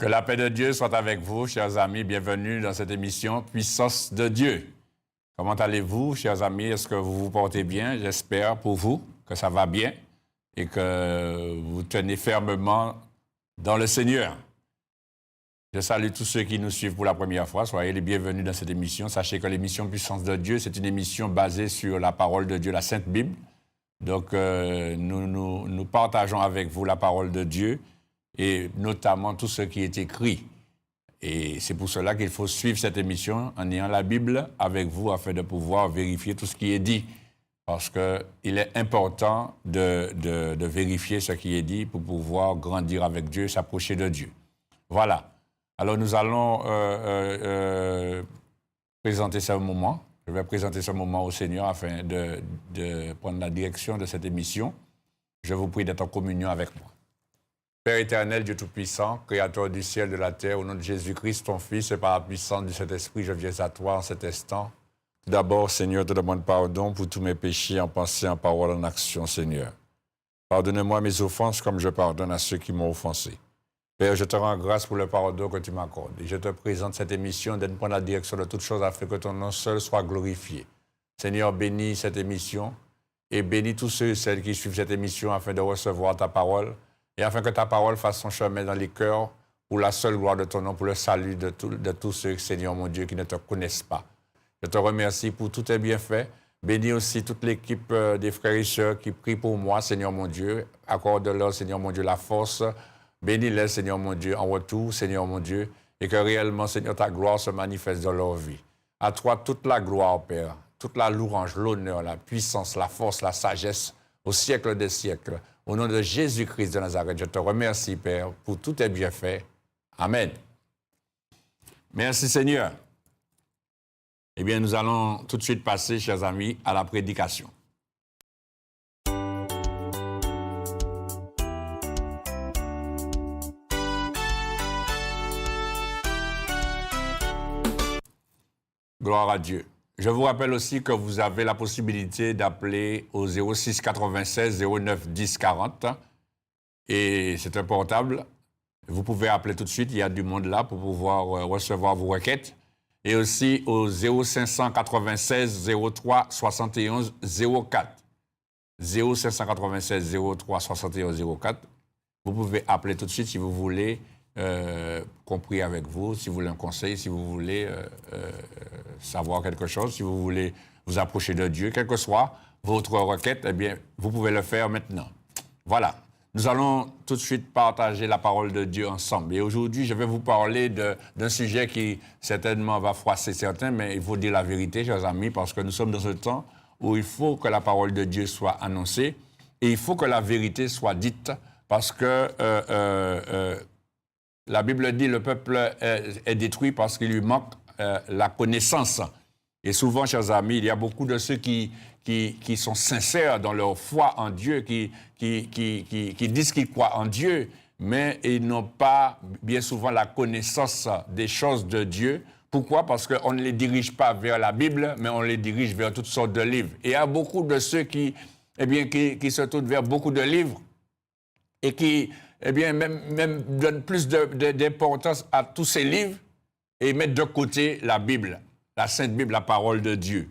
Que la paix de Dieu soit avec vous, chers amis. Bienvenue dans cette émission Puissance de Dieu. Comment allez-vous, chers amis? Est-ce que vous vous portez bien? J'espère pour vous que ça va bien et que vous tenez fermement dans le Seigneur. Je salue tous ceux qui nous suivent pour la première fois. Soyez les bienvenus dans cette émission. Sachez que l'émission Puissance de Dieu, c'est une émission basée sur la parole de Dieu, la Sainte Bible. Donc, nous partageons avec vous la parole de Dieu et notamment tout ce qui est écrit. Et c'est pour cela qu'il faut suivre cette émission en ayant la Bible avec vous afin de pouvoir vérifier tout ce qui est dit. Parce qu'il est important de vérifier ce qui est dit pour pouvoir grandir avec Dieu, s'approcher de Dieu. Voilà. Alors nous allons présenter ce moment. Je vais présenter ce moment au Seigneur afin de prendre la direction de cette émission. Je vous prie d'être en communion avec moi. Père éternel, Dieu Tout-Puissant, Créateur du ciel et de la terre, au nom de Jésus-Christ, ton Fils, et par la puissance du Saint-Esprit, je viens à toi en cet instant. Tout d'abord, Seigneur, je te demande pardon pour tous mes péchés en pensée, en parole, en action, Seigneur. Pardonne-moi mes offenses comme je pardonne à ceux qui m'ont offensé. Père, je te rends grâce pour le pardon que tu m'accordes. Et je te présente cette émission de prendre la direction de toutes choses afin que ton nom seul soit glorifié. Seigneur, bénis cette émission et bénis tous ceux et celles qui suivent cette émission afin de recevoir ta parole et afin que ta parole fasse son chemin dans les cœurs pour la seule gloire de ton nom, pour le salut de tous ceux, Seigneur mon Dieu, qui ne te connaissent pas. Je te remercie pour tous tes bienfaits. Bénis aussi toute l'équipe des frères et sœurs qui prient pour moi, Seigneur mon Dieu. Accorde-leur, Seigneur mon Dieu, la force. Bénis-les, Seigneur mon Dieu, en retour, Seigneur mon Dieu, et que réellement, Seigneur, ta gloire se manifeste dans leur vie. À toi, toute la gloire, Père, toute la louange, l'honneur, la puissance, la force, la sagesse, au siècle des siècles. Au nom de Jésus-Christ de Nazareth, je te remercie, Père, pour tous tes bienfaits. Amen. Merci, Seigneur. Eh bien, nous allons tout de suite passer, chers amis, à la prédication. Gloire à Dieu. Je vous rappelle aussi que vous avez la possibilité d'appeler au 06 96 09 10 40 et c'est un portable. Vous pouvez appeler tout de suite, il y a du monde là pour pouvoir recevoir vos requêtes. Et aussi au 0596 03 71 04. 0596 03 71 04. Vous pouvez appeler tout de suite si vous voulez qu'on prie avec vous, si vous voulez un conseil, si vous voulez savoir quelque chose, si vous voulez vous approcher de Dieu, quelle que soit votre requête, eh bien, vous pouvez le faire maintenant. Voilà. Nous allons tout de suite partager la parole de Dieu ensemble. Et aujourd'hui, je vais vous parler d'un sujet qui certainement va froisser certains, mais il faut dire la vérité, chers amis, parce que nous sommes dans un temps où il faut que la parole de Dieu soit annoncée et il faut que la vérité soit dite, parce que la Bible dit que le peuple est détruit parce qu'il lui manque la connaissance. Et souvent, chers amis, il y a beaucoup de ceux qui sont sincères dans leur foi en Dieu, qui disent qu'ils croient en Dieu, mais ils n'ont pas bien souvent la connaissance des choses de Dieu. Pourquoi? Parce qu'on ne les dirige pas vers la Bible, mais on les dirige vers toutes sortes de livres. Et il y a beaucoup de ceux qui se tournent vers beaucoup de livres et qui même donnent plus d'importance à tous ces livres et mettent de côté la Bible, la Sainte Bible, la parole de Dieu.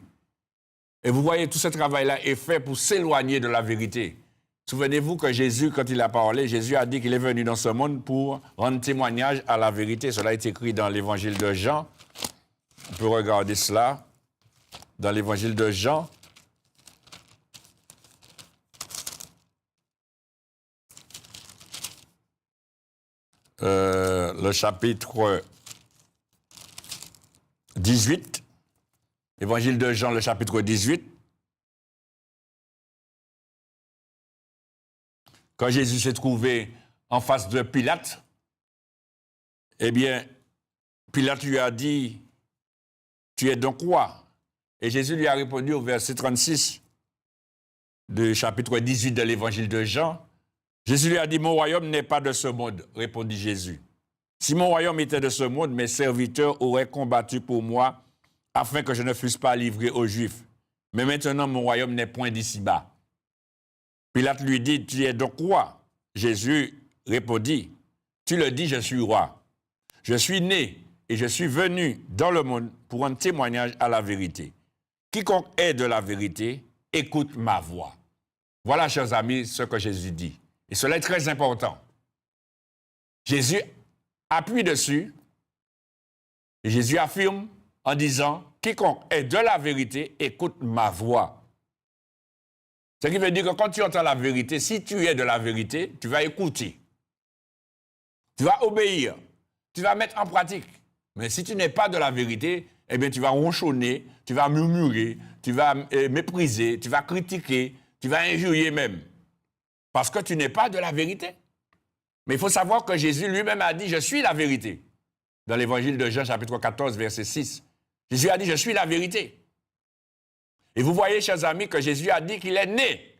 Et vous voyez, tout ce travail-là est fait pour s'éloigner de la vérité. Souvenez-vous que Jésus, quand il a parlé, Jésus a dit qu'il est venu dans ce monde pour rendre témoignage à la vérité. Cela est écrit dans l'évangile de Jean. On peut regarder cela dans l'évangile de Jean. Le chapitre 18. Évangile de Jean, le chapitre 18. Quand Jésus s'est trouvé en face de Pilate, eh bien, Pilate lui a dit, « Tu es donc roi ?» Et Jésus lui a répondu au verset 36 du chapitre 18 de l'évangile de Jean. Jésus lui a dit, « Mon royaume n'est pas de ce monde, » répondit Jésus. « Si mon royaume était de ce monde, mes serviteurs auraient combattu pour moi afin que je ne fusse pas livré aux Juifs. Mais maintenant, mon royaume n'est point d'ici-bas. » Pilate lui dit, « Tu es donc roi ?» Jésus répondit, « Tu le dis, je suis roi. Je suis né et je suis venu dans le monde pour rendre témoignage à la vérité. Quiconque est de la vérité, écoute ma voix. Voilà, chers amis, ce que Jésus dit. Et cela est très important. Jésus appuie dessus et Jésus affirme en disant « Quiconque est de la vérité, écoute ma voix ». Ce qui veut dire que quand tu entends la vérité, si tu es de la vérité, tu vas écouter. Tu vas obéir. Tu vas mettre en pratique. Mais si tu n'es pas de la vérité, eh bien, tu vas ronchonner, tu vas murmurer, tu vas mépriser, tu vas critiquer, tu vas injurier même. Parce que tu n'es pas de la vérité. Mais il faut savoir que Jésus lui-même a dit « Je suis la vérité ». Dans l'évangile de Jean, chapitre 14, verset 6. Jésus a dit « Je suis la vérité ». Et vous voyez, chers amis, que Jésus a dit qu'il est né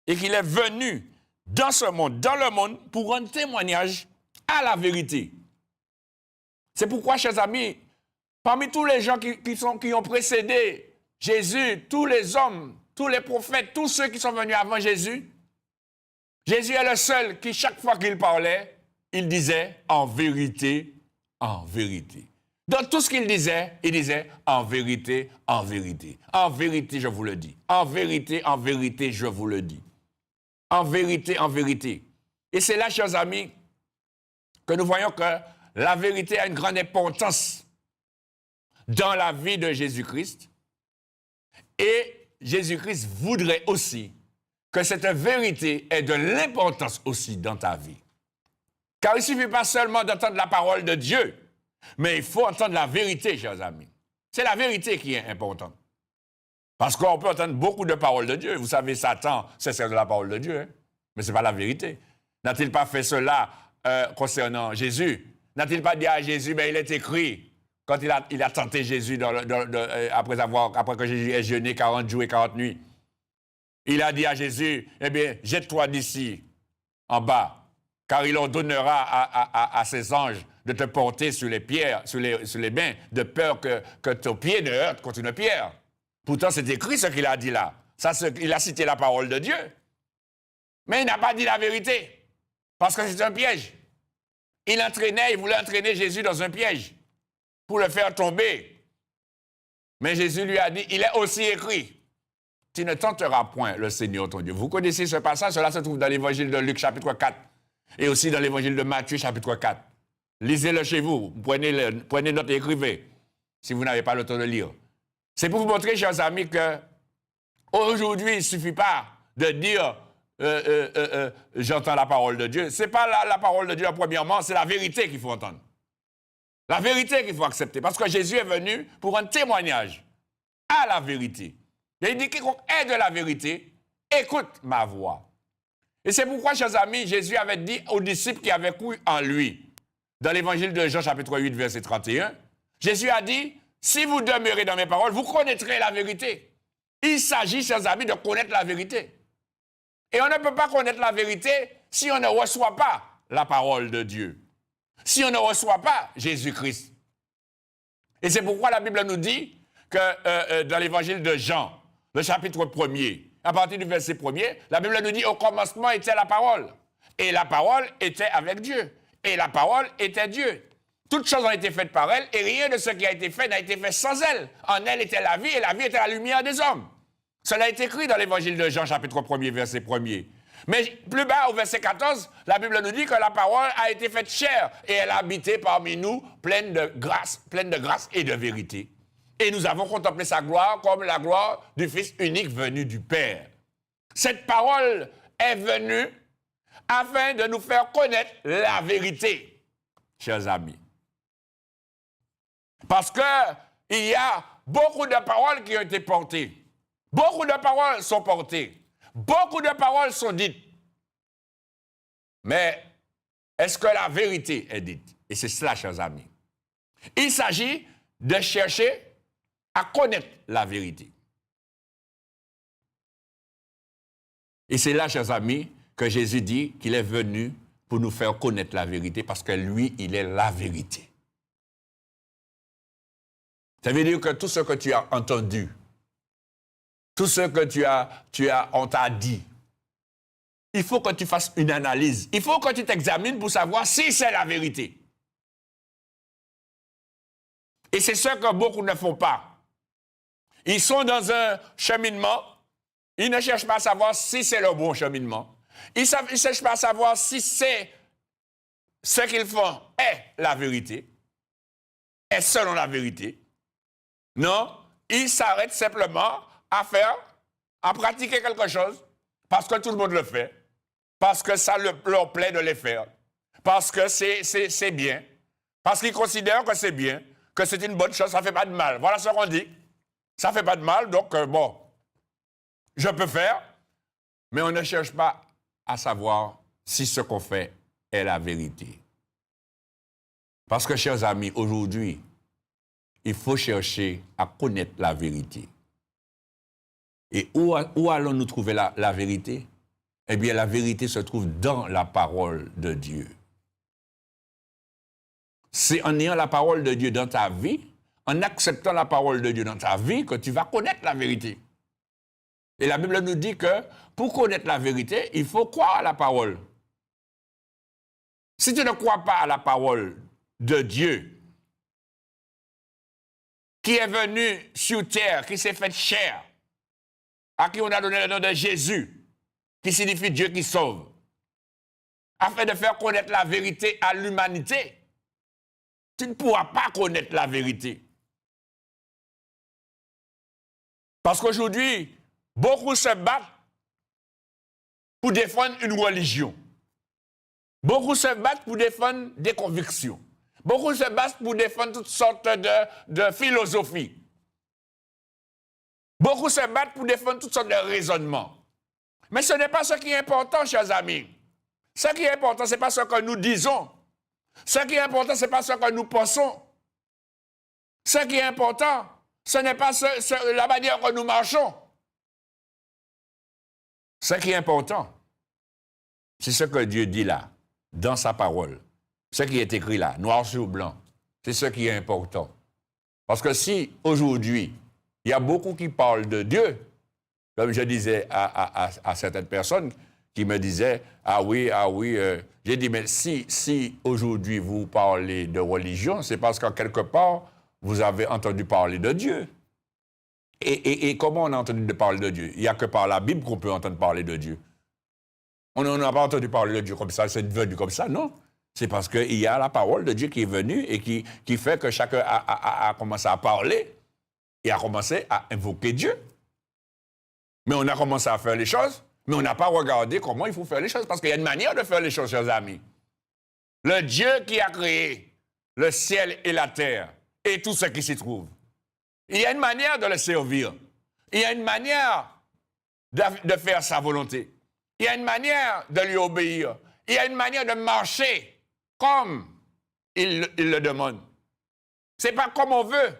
et qu'il est venu dans ce monde, dans le monde, pour rendre témoignage à la vérité. C'est pourquoi, chers amis, parmi tous les gens qui ont précédé Jésus, tous les hommes, tous les prophètes, tous ceux qui sont venus avant Jésus, Jésus est le seul qui, chaque fois qu'il parlait, il disait « en vérité, en vérité ». Dans tout ce qu'il disait, il disait « en vérité, en vérité ». En vérité, je vous le dis. En vérité, je vous le dis. En vérité, en vérité. Et c'est là, chers amis, que nous voyons que la vérité a une grande importance dans la vie de Jésus-Christ. Et Jésus-Christ voudrait aussi que cette vérité ait de l'importance aussi dans ta vie. Car il ne suffit pas seulement d'entendre la parole de Dieu, mais il faut entendre la vérité, chers amis. C'est la vérité qui est importante. Parce qu'on peut entendre beaucoup de paroles de Dieu. Vous savez, Satan, c'est de la parole de Dieu, hein? Mais ce n'est pas la vérité. N'a-t-il pas fait cela concernant Jésus? N'a-t-il pas dit à Jésus, mais il est écrit, quand il a tenté Jésus après que Jésus ait jeûné 40 jours et 40 nuits, il a dit à Jésus, eh bien, jette-toi d'ici, en bas, car il ordonnera à ses anges de te porter sur les pierres, sur les mains, de peur que ton pied ne heurte contre une pierre. Pourtant, c'est écrit ce qu'il a dit là. Il a cité la parole de Dieu. Mais il n'a pas dit la vérité, parce que c'est un piège. Il voulait entraîner Jésus dans un piège pour le faire tomber. Mais Jésus lui a dit, il est aussi écrit, tu ne tenteras point le Seigneur ton Dieu. Vous connaissez ce passage, cela se trouve dans l'évangile de Luc, chapitre 4, et aussi dans l'évangile de Matthieu, chapitre 4. Lisez-le chez vous, prenez note et écrivez, si vous n'avez pas le temps de lire. C'est pour vous montrer, chers amis, que aujourd'hui, il ne suffit pas de dire j'entends la parole de Dieu. Ce n'est pas la parole de Dieu, premièrement, c'est la vérité qu'il faut entendre. La vérité qu'il faut accepter. Parce que Jésus est venu pour un témoignage à la vérité. Et il dit quiconque est de la vérité, écoute ma voix. Et c'est pourquoi, chers amis, Jésus avait dit aux disciples qui avaient cru en lui, dans l'évangile de Jean, chapitre 8, verset 31, Jésus a dit, si vous demeurez dans mes paroles, vous connaîtrez la vérité. Il s'agit, chers amis, de connaître la vérité. Et on ne peut pas connaître la vérité si on ne reçoit pas la parole de Dieu. Si on ne reçoit pas Jésus-Christ. Et c'est pourquoi la Bible nous dit que dans l'évangile de Jean, le chapitre 1er, à partir du verset 1er, la Bible nous dit, au commencement était la parole. Et la parole était avec Dieu. Et la parole était Dieu. Toutes choses ont été faites par elle, et rien de ce qui a été fait n'a été fait sans elle. En elle était la vie, et la vie était la lumière des hommes. Cela est écrit dans l'évangile de Jean, chapitre 1er, verset 1er. Mais plus bas, au verset 14, la Bible nous dit que la parole a été faite chair, et elle a habité parmi nous, pleine de grâce et de vérité. Et nous avons contemplé sa gloire comme la gloire du Fils unique venu du Père. Cette parole est venue afin de nous faire connaître la vérité, chers amis. Parce qu'il y a beaucoup de paroles qui ont été portées. Beaucoup de paroles sont portées. Beaucoup de paroles sont dites. Mais est-ce que la vérité est dite? Et c'est cela, chers amis. Il s'agit de chercher à connaître la vérité. Et c'est là, chers amis, que Jésus dit qu'il est venu pour nous faire connaître la vérité parce que lui, il est la vérité. Ça veut dire que tout ce que tu as entendu, tout ce que on t'a dit, il faut que tu fasses une analyse. Il faut que tu t'examines pour savoir si c'est la vérité. Et c'est ce que beaucoup ne font pas. Ils sont dans un cheminement, ils ne cherchent pas à savoir si c'est le bon cheminement. Ils ne cherchent pas à savoir si c'est ce qu'ils font est la vérité, est selon la vérité. Non, ils s'arrêtent simplement à pratiquer quelque chose, parce que tout le monde le fait, parce que ça leur plaît de les faire, parce que c'est bien, parce qu'ils considèrent que c'est bien, que c'est une bonne chose, ça ne fait pas de mal. Voilà ce qu'on dit. Ça ne fait pas de mal, donc bon, je peux faire, mais on ne cherche pas à savoir si ce qu'on fait est la vérité. Parce que, chers amis, aujourd'hui, il faut chercher à connaître la vérité. Et où allons-nous trouver la vérité? Eh bien, la vérité se trouve dans la parole de Dieu. C'est en ayant la parole de Dieu dans ta vie, en acceptant la parole de Dieu dans ta vie, que tu vas connaître la vérité. Et la Bible nous dit que pour connaître la vérité, il faut croire à la parole. Si tu ne crois pas à la parole de Dieu, qui est venu sur terre, qui s'est fait chair, à qui on a donné le nom de Jésus, qui signifie Dieu qui sauve, afin de faire connaître la vérité à l'humanité, tu ne pourras pas connaître la vérité. Parce qu'aujourd'hui, beaucoup se battent pour défendre une religion. Beaucoup se battent pour défendre des convictions. Beaucoup se battent pour défendre toutes sortes de philosophies. Beaucoup se battent pour défendre toutes sortes de raisonnements. Mais ce n'est pas ce qui est important, chers amis. Ce qui est important, ce n'est pas ce que nous disons. Ce qui est important, ce n'est pas ce que nous pensons. Ce qui est important, ce n'est pas la manière que nous marchons. Ce qui est important, c'est ce que Dieu dit là, dans sa parole. Ce qui est écrit là, noir sur blanc. C'est ce qui est important. Parce que si, aujourd'hui, il y a beaucoup qui parlent de Dieu, comme je disais à certaines personnes qui me disaient, ah oui, j'ai dit, mais si aujourd'hui vous parlez de religion, c'est parce qu'en quelque part, vous avez entendu parler de Dieu. Et comment on a entendu parler de Dieu? Il n'y a que par la Bible qu'on peut entendre parler de Dieu. On n'a pas entendu parler de Dieu comme ça, c'est devenu comme ça, non. C'est parce qu'il y a la parole de Dieu qui est venue et qui fait que chacun a commencé à parler et a commencé à invoquer Dieu. Mais on a commencé à faire les choses, mais on n'a pas regardé comment il faut faire les choses, parce qu'il y a une manière de faire les choses, chers amis. Le Dieu qui a créé le ciel et la terre et tout ce qui s'y trouve, il y a une manière de le servir. Il y a une manière de faire sa volonté. Il y a une manière de lui obéir. Il y a une manière de marcher comme il le demande. Ce n'est pas comme on veut,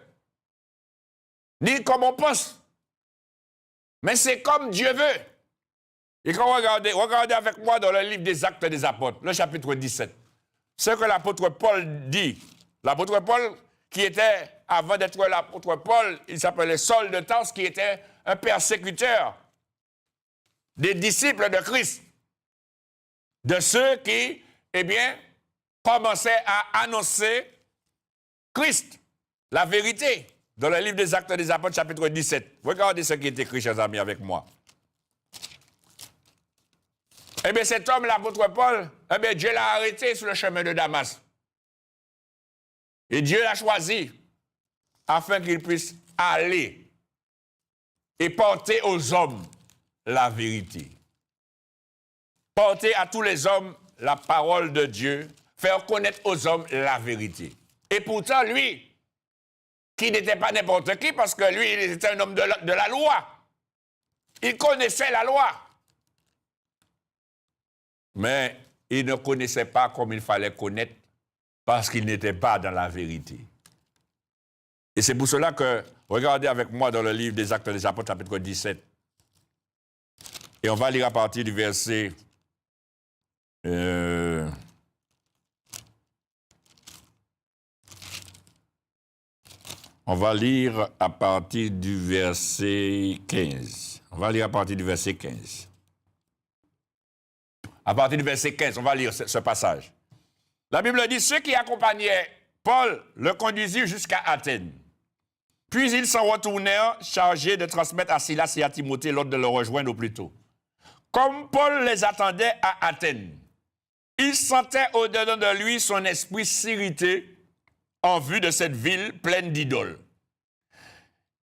ni comme on pense, mais c'est comme Dieu veut. Et quand regardez avec moi dans le livre des Actes des Apôtres, le chapitre 17, ce que l'apôtre Paul dit. L'apôtre Paul, qui était, avant d'être l'apôtre Paul, il s'appelait Saul de Tarse, qui était un persécuteur des disciples de Christ, de ceux qui, eh bien, commençaient à annoncer Christ, la vérité, dans le livre des Actes des Apôtres, chapitre 17. Regardez ce qui est écrit, chers amis, avec moi. Eh bien, cet homme, l'apôtre Paul, eh bien, Dieu l'a arrêté sur le chemin de Damas. Et Dieu l'a choisi afin qu'il puisse aller et porter aux hommes la vérité. Porter à tous les hommes la parole de Dieu, faire connaître aux hommes la vérité. Et pourtant, lui, qui n'était pas n'importe qui, parce que lui, il était un homme de la loi. Il connaissait la loi. Mais il ne connaissait pas comme il fallait connaître, parce qu'il n'était pas dans la vérité. Et c'est pour cela que, regardez avec moi dans le livre des Actes des Apôtres, chapitre 17. Et on va lire à partir du verset... on va lire à partir du verset 15. On va lire à partir du verset 15. À partir du verset 15, on va lire ce passage. La Bible dit, ceux qui accompagnaient Paul le conduisit jusqu'à Athènes. Puis ils s'en retournèrent chargés de transmettre à Silas et à Timothée l'ordre de le rejoindre au plus tôt. Comme Paul les attendait à Athènes, il sentait au-dedans de lui son esprit s'irriter en vue de cette ville pleine d'idoles.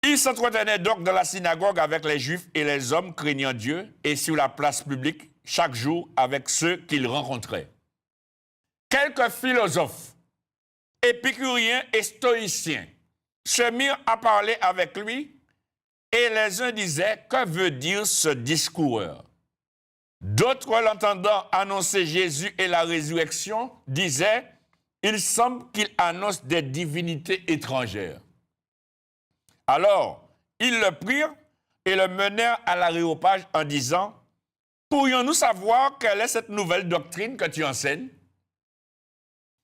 Il s'entretenait donc dans la synagogue avec les Juifs et les hommes craignant Dieu et sur la place publique chaque jour avec ceux qu'il rencontrait. Quelques philosophes, épicuriens et stoïciens se mirent à parler avec lui et les uns disaient « Que veut dire ce discoureur ?» D'autres, l'entendant annoncer Jésus et la résurrection, disaient « Il semble qu'il annonce des divinités étrangères. » Alors, ils le prirent et le menèrent à l'aréopage en disant « Pourrions-nous savoir quelle est cette nouvelle doctrine que tu enseignes ?»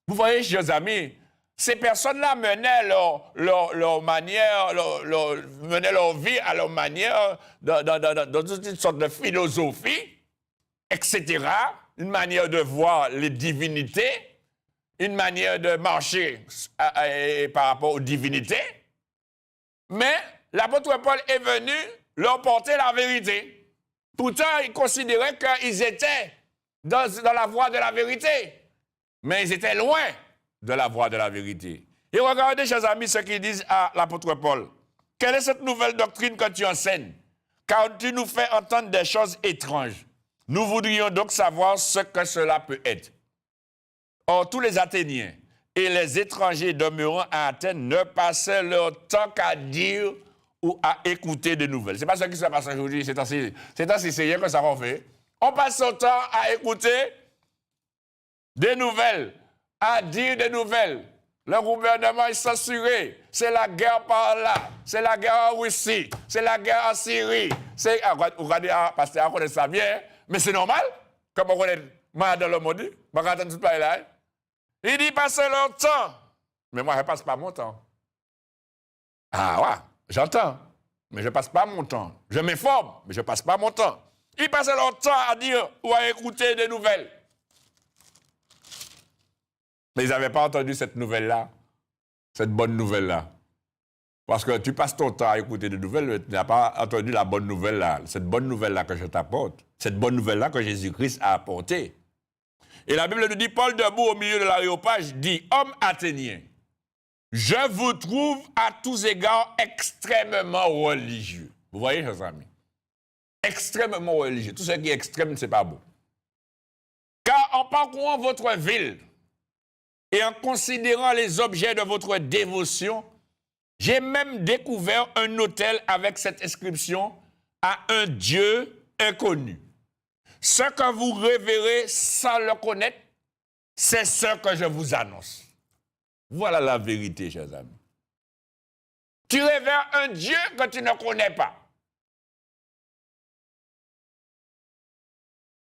Vous voyez, chers amis, ces personnes-là menaient leur manière, menaient leur vie à leur manière, dans toute une sorte de philosophie, etc. Une manière de voir les divinités, une manière de marcher par rapport aux divinités. Mais l'apôtre Paul est venu leur porter la vérité. Pourtant, ils considéraient qu'ils étaient dans la voie de la vérité. Mais ils étaient loin de la voie de la vérité. Et regardez, chers amis, ce qu'ils disent à l'apôtre Paul. Quelle est cette nouvelle doctrine que tu enseignes? Car tu nous fais entendre des choses étranges. Nous voudrions donc savoir ce que cela peut être. Or, tous les Athéniens et les étrangers demeurant à Athènes ne passaient leur temps qu'à dire ou à écouter des nouvelles. Ce n'est pas ce qui se passe aujourd'hui, c'est ainsi c'est que ça va faire. On passe son temps à écouter des nouvelles, à dire des nouvelles. Le gouvernement est censuré. C'est la guerre par là. C'est la guerre en Russie. C'est la guerre en Syrie. Regardez, parce qu'on connaît ça bien, mais c'est normal. Comme on connaît mal dans le monde, on va entendre tout là. Il dit passer leur temps. Mais moi, je ne passe pas mon temps. Ah ouais, j'entends. Mais je ne passe pas mon temps. Je m'informe, mais je ne passe pas mon temps. Ils passent leur temps à dire ou à écouter des nouvelles. Mais ils n'avaient pas entendu cette nouvelle-là, cette bonne nouvelle-là. Parce que tu passes ton temps à écouter des nouvelles, mais tu n'as pas entendu la bonne nouvelle-là, cette bonne nouvelle-là que je t'apporte, cette bonne nouvelle-là que Jésus-Christ a apportée. Et la Bible nous dit, Paul debout au milieu de l'aréopage dit, « Homme athénien, je vous trouve à tous égards extrêmement religieux. » Vous voyez, chers amis? Extrêmement religieux. Tout ce qui est extrême, ce n'est pas beau. Car en parcourant votre ville et en considérant les objets de votre dévotion, j'ai même découvert un autel avec cette inscription à un Dieu inconnu. Ce que vous révérez sans le connaître, c'est ce que je vous annonce. Voilà la vérité, chers amis. Tu révères un Dieu que tu ne connais pas.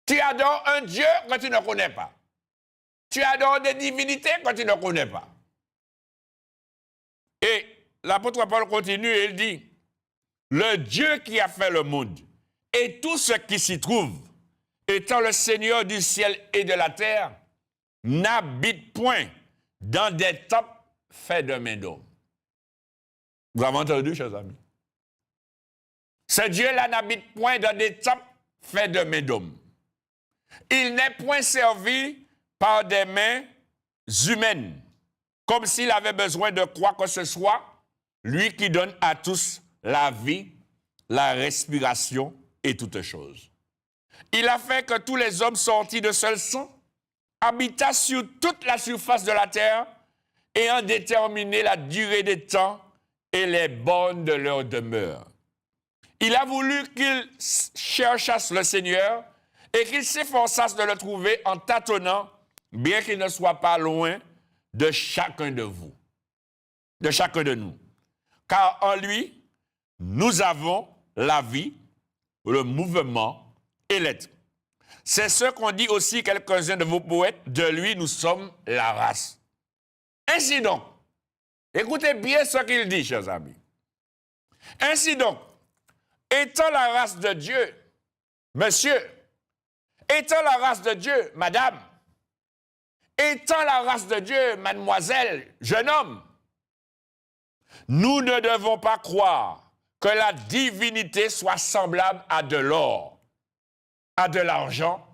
Tu adores un Dieu que tu ne connais pas. Tu adores des divinités que tu ne connais pas. Et l'apôtre Paul continue et il dit, le Dieu qui a fait le monde et tout ce qui s'y trouve, étant le Seigneur du ciel et de la terre, n'habite point dans des temples faits de main d'homme. Vous avez entendu, chers amis? Ce Dieu-là n'habite point dans des temples faits de main d'homme. Il n'est point servi par des mains humaines, comme s'il avait besoin de quoi que ce soit, lui qui donne à tous la vie, la respiration et toutes choses. Il a fait que tous les hommes sortis de seul sang habitaient sur toute la surface de la terre, ayant déterminé la durée des temps et les bornes de leur demeure. Il a voulu qu'ils cherchassent le Seigneur et qu'ils s'efforçassent de le trouver en tâtonnant, bien qu'il ne soit pas loin de chacun de vous, de chacun de nous. Car en lui, nous avons la vie, le mouvement et l'être. C'est ce qu'ont dit aussi quelques-uns de vos poètes, de lui nous sommes la race. Ainsi donc, écoutez bien ce qu'il dit, chers amis. Ainsi donc, étant la race de Dieu, monsieur, étant la race de Dieu, madame, étant la race de Dieu, mademoiselle, jeune homme, nous ne devons pas croire que la divinité soit semblable à de l'or, à de l'argent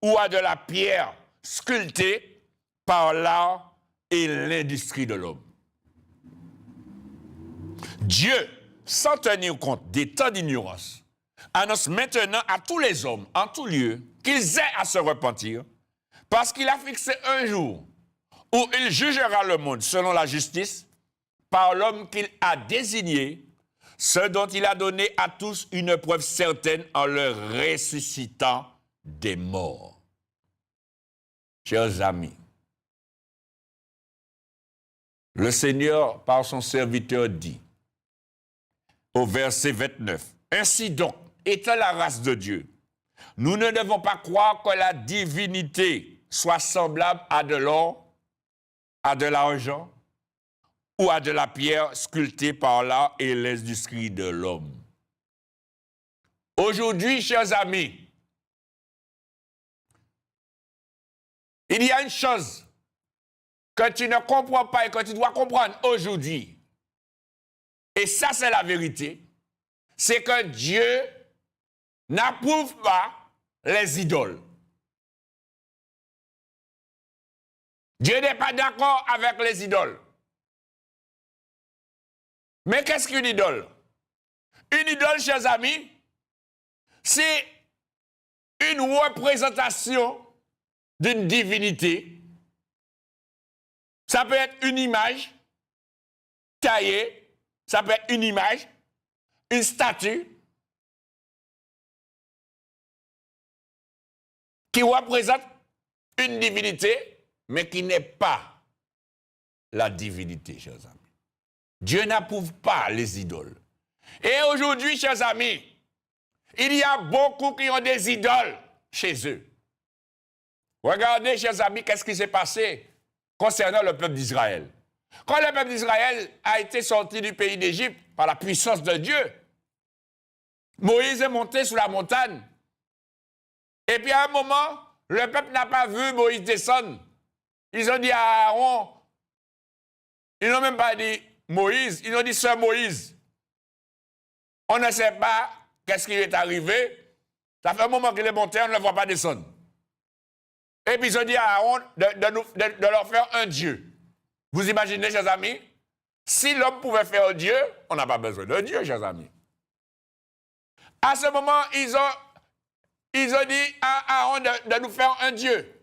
ou à de la pierre sculptée par l'art et l'industrie de l'homme. Dieu, sans tenir compte des temps d'ignorance, annonce maintenant à tous les hommes, en tout lieu, qu'ils aient à se repentir, parce qu'il a fixé un jour où il jugera le monde selon la justice par l'homme qu'il a désigné, ce dont il a donné à tous une preuve certaine en le ressuscitant des morts. Chers amis, le Seigneur, par son serviteur, dit, au verset 29, « Ainsi donc, étant la race de Dieu, nous ne devons pas croire que la divinité soit semblable à de l'or, à de l'argent ou à de la pierre sculptée par l'art et l'industrie de l'homme. » Aujourd'hui, chers amis, il y a une chose que tu ne comprends pas et que tu dois comprendre aujourd'hui. Et ça, c'est la vérité. C'est que Dieu n'approuve pas les idoles. Dieu n'est pas d'accord avec les idoles. Mais qu'est-ce qu'une idole? Une idole, chers amis, c'est une représentation d'une divinité. Ça peut être une image taillée, ça peut être une image, une statue qui représente une divinité, mais qui n'est pas la divinité, chers amis. Dieu n'approuve pas les idoles. Et aujourd'hui, chers amis, il y a beaucoup qui ont des idoles chez eux. Regardez, chers amis, qu'est-ce qui s'est passé concernant le peuple d'Israël. Quand le peuple d'Israël a été sorti du pays d'Égypte par la puissance de Dieu, Moïse est monté sur la montagne. Et puis à un moment, le peuple n'a pas vu Moïse descendre. Ils ont dit à Aaron, ils n'ont même pas dit Moïse, ils ont dit Sœur Moïse. On ne sait pas qu'est-ce qui est arrivé. Ça fait un moment qu'il est monté, on ne le voit pas descendre. Et puis ils ont dit à Aaron de leur faire un Dieu. Vous imaginez, chers amis, si l'homme pouvait faire un Dieu, on n'a pas besoin d'un Dieu, chers amis. À ce moment, ils ont dit à Aaron de nous faire un Dieu.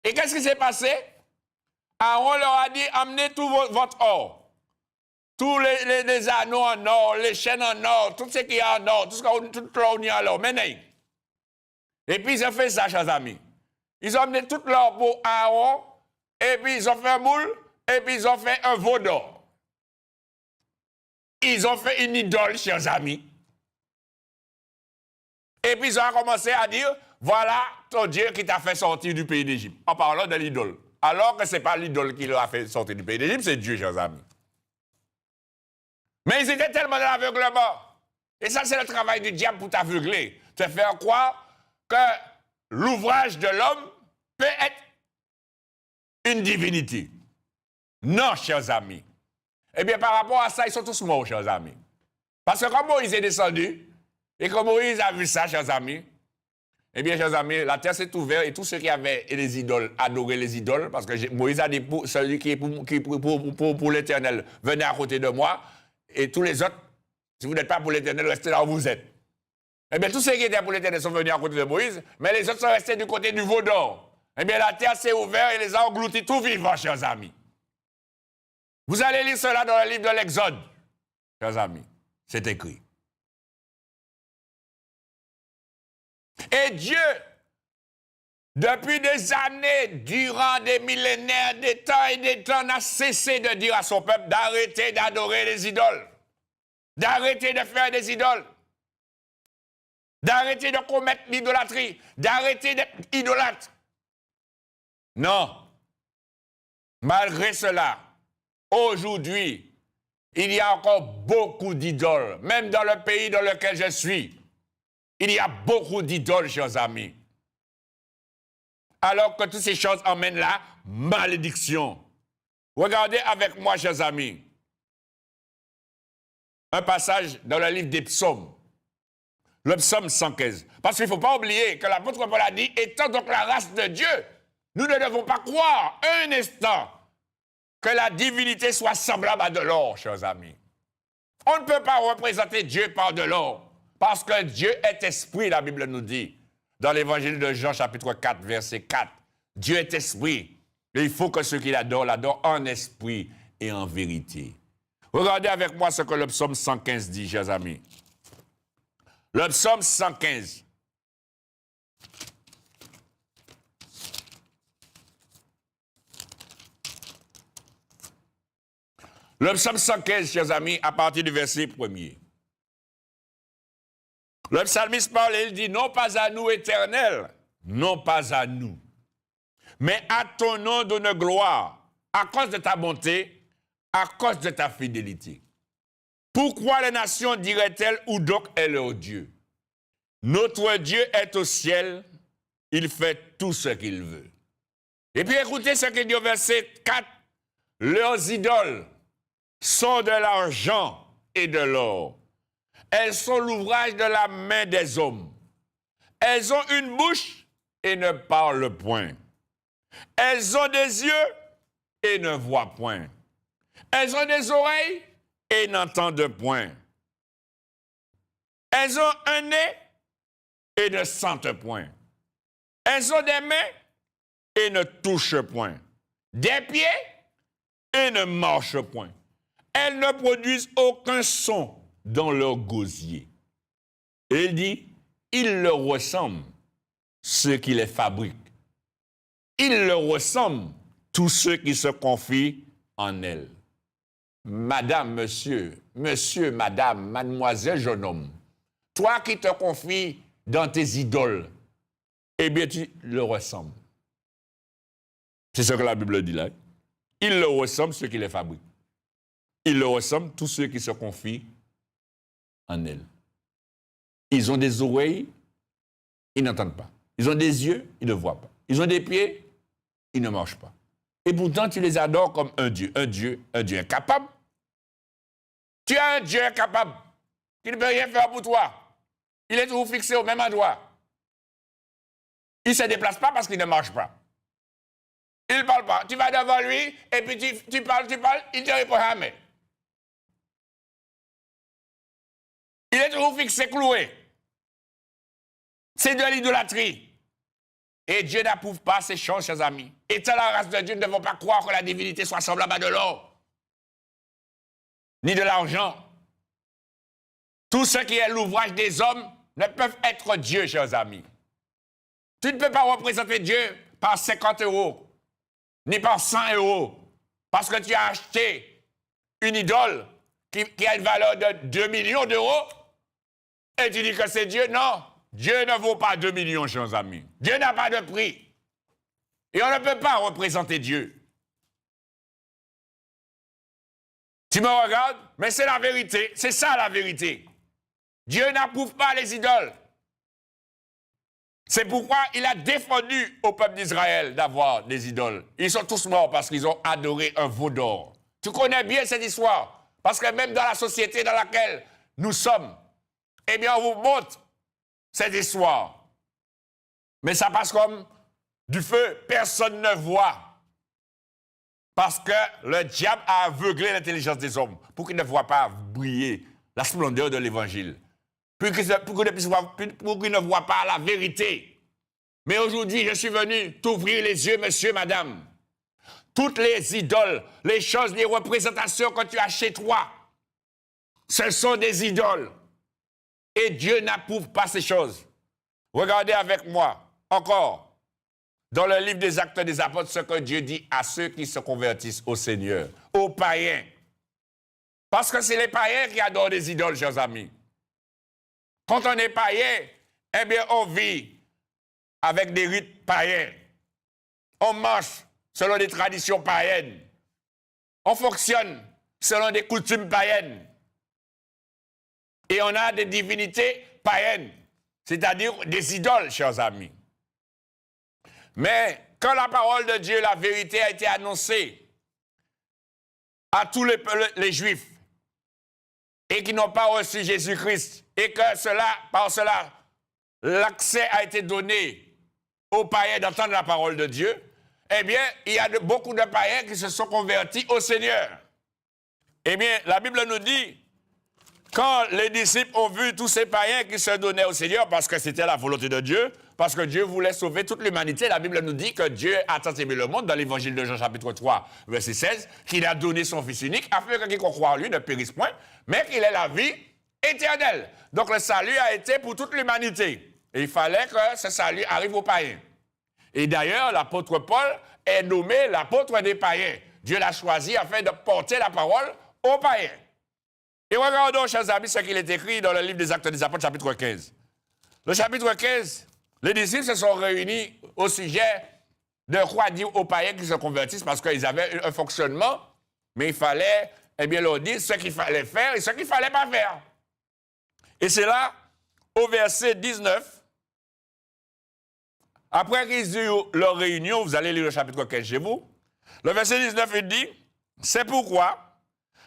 Et qu'est-ce qui s'est passé? Aaron leur a dit, amenez tout votre or. Tous les anneaux en or, les chaînes en or, tout ce qu'il y a en or, tout ce qu'il y a en or, menez. Et puis ils ont fait ça, chers amis. Ils ont amené toute l'or pour Aaron, et puis ils ont fait un moule, et puis ils ont fait un veau d'or. Ils ont fait une idole, chers amis. Et puis ils ont commencé à dire, voilà ton Dieu qui t'a fait sortir du pays d'Égypte, en parlant de l'idole. Alors que ce n'est pas l'idole qui leur a fait sortir du pays d'Égypte, c'est Dieu, chers amis. Mais ils étaient tellement dans l'aveuglement. Et ça, c'est le travail du diable pour t'aveugler. Te faire croire que l'ouvrage de l'homme peut être une divinité. Non, chers amis. Eh bien, par rapport à ça, ils sont tous morts, chers amis. Parce que quand Moïse est descendu, et que Moïse a vu ça, chers amis, eh bien, chers amis, la terre s'est ouverte et tous ceux qui avaient les idoles adoraient les idoles, parce que Moïse a dit, celui qui est pour l'Éternel, venez à côté de moi, et tous les autres, si vous n'êtes pas pour l'Éternel, restez là où vous êtes. Eh bien, tous ceux qui étaient pour l'Éternel sont venus à côté de Moïse, mais les autres sont restés du côté du veau d'or. Eh bien, la terre s'est ouverte et les a engloutis tout vivants, chers amis. Vous allez lire cela dans le livre de l'Exode, chers amis. C'est écrit. Et Dieu, depuis des années, durant des millénaires, des temps et des temps, n'a cessé de dire à son peuple d'arrêter d'adorer les idoles, d'arrêter de faire des idoles, d'arrêter de commettre l'idolâtrie, d'arrêter d'être idolâtre. Non. Malgré cela, aujourd'hui, il y a encore beaucoup d'idoles, même dans le pays dans lequel je suis. Il y a beaucoup d'idoles, chers amis. alors que toutes ces choses emmènent la malédiction. Regardez avec moi, chers amis, un passage dans le livre des psaumes, le psaume 115. Parce qu'il ne faut pas oublier que l'apôtre Paul a dit, étant donc la race de Dieu, nous ne devons pas croire un instant que la divinité soit semblable à de l'or, chers amis. On ne peut pas représenter Dieu par de l'or, parce que Dieu est esprit, la Bible nous dit, dans l'évangile de Jean, chapitre 4, verset 4. Dieu est esprit, et il faut que ceux qui l'adorent en esprit et en vérité. Regardez avec moi ce que le psaume 115 dit, chers amis. Le psaume 115. Le psaume 115, chers amis, à partir du verset 1er. Le psalmiste parle et il dit, non pas à nous, Éternel, non pas à nous, mais à ton nom donne gloire, à cause de ta bonté, à cause de ta fidélité. Pourquoi les nations diraient-elles, où donc est leur Dieu? Notre Dieu est au ciel, il fait tout ce qu'il veut. Et puis écoutez ce qu'il dit au verset 4, leurs idoles sont de l'argent et de l'or. Elles sont l'ouvrage de la main des hommes. Elles ont une bouche et ne parlent point. Elles ont des yeux et ne voient point. Elles ont des oreilles et n'entendent point. Elles ont un nez et ne sentent point. Elles ont des mains et ne touchent point. Des pieds et ne marchent point. Elles ne produisent aucun son dans leur gosier. Et il dit, ils leur ressemblent, ceux qui les fabriquent. Ils leur ressemblent, tous ceux qui se confient en elles. Madame, monsieur, monsieur, madame, mademoiselle, jeune homme, toi qui te confies dans tes idoles, eh bien, tu le ressembles. C'est ce que la Bible dit là. Ils leur ressemblent, ceux qui les fabriquent. Ils leur ressemblent, tous ceux qui se confient en elles. Ils ont des oreilles, ils n'entendent pas. Ils ont des yeux, ils ne voient pas. Ils ont des pieds, ils ne marchent pas. Et pourtant, tu les adores comme un Dieu incapable. Tu as un Dieu incapable qui ne peut rien faire pour toi. Il est toujours fixé au même endroit. Il ne se déplace pas parce qu'il ne marche pas. Il ne parle pas. Tu vas devant lui et puis tu parles, il te répond jamais. Il est toujours fixé, cloué. C'est de l'idolâtrie. Et Dieu n'approuve pas ces choses, chers amis. Étant la race de Dieu, nous ne devons pas croire que la divinité soit semblable à de l'or, ni de l'argent. Tout ce qui est l'ouvrage des hommes ne peuvent être Dieu, chers amis. Tu ne peux pas représenter Dieu par 50 €, ni par 100 €, parce que tu as acheté une idole qui a une valeur de 2 millions d'euros, et tu dis que c'est Dieu. Non, Dieu ne vaut pas 2 millions, chers amis. Dieu n'a pas de prix. Et on ne peut pas représenter Dieu. Tu me regardes, mais c'est la vérité. C'est ça la vérité. Dieu n'approuve pas les idoles. C'est pourquoi il a défendu au peuple d'Israël d'avoir des idoles. Ils sont tous morts parce qu'ils ont adoré un veau d'or. Tu connais bien cette histoire. Parce que même dans la société dans laquelle nous sommes, eh bien, on vous montre cette histoire. Mais ça passe comme du feu, personne ne voit. Parce que le diable a aveuglé l'intelligence des hommes pour qu'ils ne voient pas briller la splendeur de l'Évangile. Pour qu'ils ne voient pas la vérité. Mais aujourd'hui, je suis venu t'ouvrir les yeux, monsieur, madame. Toutes les idoles, les choses, les représentations que tu as chez toi, ce sont des idoles. Et Dieu n'approuve pas ces choses. Regardez avec moi, encore, dans le livre des Actes des Apôtres, ce que Dieu dit à ceux qui se convertissent au Seigneur, aux païens. Parce que c'est les païens qui adorent des idoles, chers amis. Quand on est païen, eh bien, on vit avec des rites païens. On mange selon des traditions païennes. On fonctionne selon des coutumes païennes. Et on a des divinités païennes, c'est-à-dire des idoles, chers amis. Mais quand la parole de Dieu, la vérité a été annoncée à tous les Juifs et qui n'ont pas reçu Jésus-Christ, et que par cela, l'accès a été donné aux païens d'entendre la parole de Dieu, eh bien, il y a beaucoup de païens qui se sont convertis au Seigneur. Eh bien, la Bible nous dit, quand les disciples ont vu tous ces païens qui se donnaient au Seigneur, parce que c'était la volonté de Dieu, parce que Dieu voulait sauver toute l'humanité, la Bible nous dit que Dieu a tant aimé le monde, dans l'évangile de Jean chapitre 3, verset 16, qu'il a donné son Fils unique, afin que quiconque croit en lui ne périsse point, mais qu'il ait la vie éternelle. Donc le salut a été pour toute l'humanité. Et il fallait que ce salut arrive aux païens. Et d'ailleurs, l'apôtre Paul est nommé l'apôtre des païens. Dieu l'a choisi afin de porter la parole aux païens. Et regardons, chers amis, ce qu'il est écrit dans le livre des Actes des Apôtres, chapitre 15. Le chapitre 15, les disciples se sont réunis au sujet de quoi dire aux païens qui se convertissent, parce qu'ils avaient un fonctionnement, mais il fallait, eh bien, leur dire ce qu'il fallait faire et ce qu'il ne fallait pas faire. Et c'est là, au verset 19, après qu'ils aient eu leur réunion, vous allez lire le chapitre 15 chez vous, le verset 19, il dit, « C'est pourquoi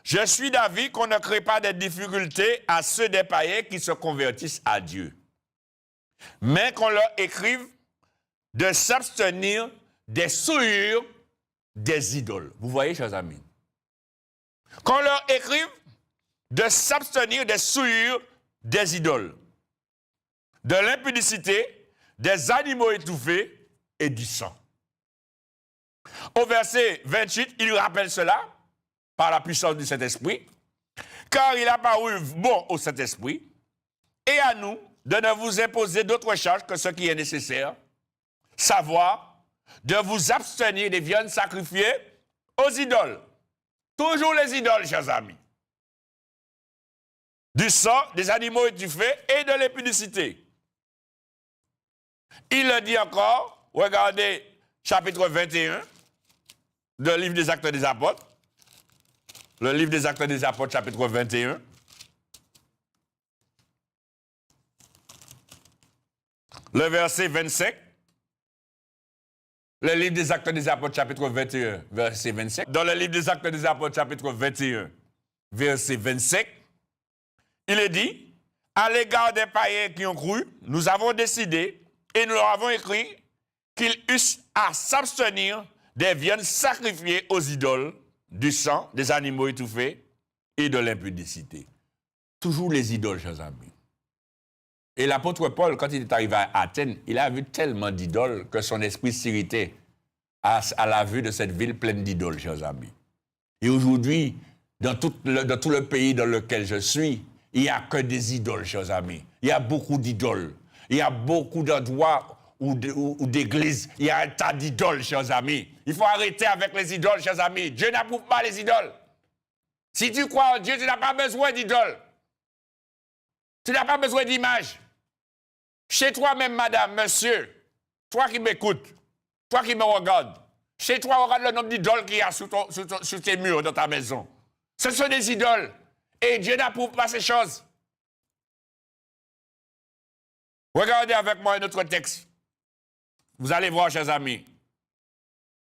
je suis d'avis qu'on ne crée pas de difficultés à ceux des païens qui se convertissent à Dieu, mais qu'on leur écrive de s'abstenir des souillures des idoles. » Vous voyez, chers amis? Qu'on leur écrive de s'abstenir des souillures des idoles, de l'impudicité, des animaux étouffés et du sang. Au verset 28, il rappelle cela par la puissance du Saint-Esprit, car il a paru bon au Saint-Esprit et à nous de ne vous imposer d'autre charge que ce qui est nécessaire, savoir de vous abstenir des viandes sacrifiées aux idoles. Toujours les idoles, chers amis. Du sang, des animaux étouffés et de l'impudicité. Il le dit encore, regardez chapitre 21, du livre des Actes des Apôtres. Le livre des Actes des Apôtres, chapitre 21. Le verset 25. Le livre des Actes des Apôtres, chapitre 21, verset 25. Dans le livre des Actes des Apôtres, chapitre 21, verset 25, il est dit, à l'égard des païens qui ont cru, nous avons décidé et nous leur avons écrit qu'ils eussent à s'abstenir des viandes sacrifiées aux idoles, du sang, des animaux étouffés et de l'impudicité. Toujours les idoles, chers amis. Et l'apôtre Paul, quand il est arrivé à Athènes, il a vu tellement d'idoles que son esprit s'irritait à la vue de cette ville pleine d'idoles, chers amis. Et aujourd'hui, dans tout le pays dans lequel je suis, il n'y a que des idoles, chers amis. Il y a beaucoup d'idoles. Il y a beaucoup d'endroits ou d'églises. Il y a un tas d'idoles, chers amis. Il faut arrêter avec les idoles, chers amis. Dieu n'approuve pas les idoles. Si tu crois en Dieu, tu n'as pas besoin d'idoles. Tu n'as pas besoin d'images. Chez toi-même, madame, monsieur, toi qui m'écoutes, toi qui me regardes, chez toi, regarde le nombre d'idoles qu'il y a sous tes murs dans ta maison. Ce sont des idoles. Et Dieu n'approuve pas ces choses. Regardez avec moi un autre texte. Vous allez voir, chers amis.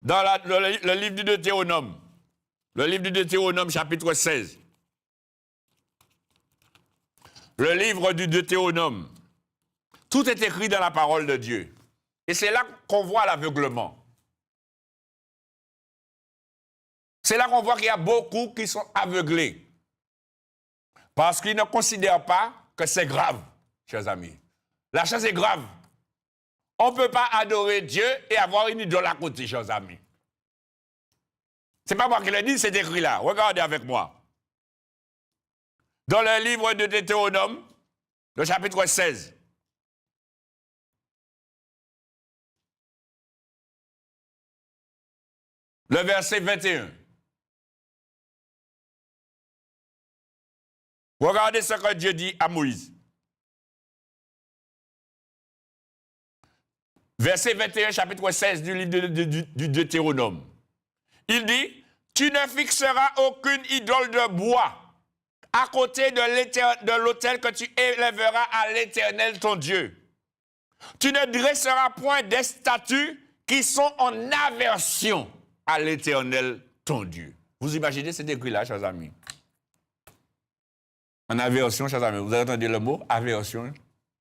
Dans le livre du Deutéronome. Le livre du Deutéronome, chapitre 16. Le livre du Deutéronome. Tout est écrit dans la parole de Dieu. Et c'est là qu'on voit l'aveuglement. C'est là qu'on voit qu'il y a beaucoup qui sont aveuglés. Parce qu'ils ne considèrent pas que c'est grave, chers amis. La chose est grave. On ne peut pas adorer Dieu et avoir une idole à côté, chers amis. Ce n'est pas moi qui le dis, c'est écrit là. Regardez avec moi. Dans le livre de Deutéronome, le chapitre 16. Le verset 21. Regardez ce que Dieu dit à Moïse. Verset 21, chapitre 16 du livre du Deutéronome. Il dit, « Tu ne fixeras aucune idole de bois à côté de l'autel que tu élèveras à l'Éternel ton Dieu. Tu ne dresseras point des statues qui sont en aversion à l'Éternel, ton Dieu. Vous imaginez, c'est écrit là, chers amis. En aversion, chers amis, vous avez entendu le mot aversion? Vous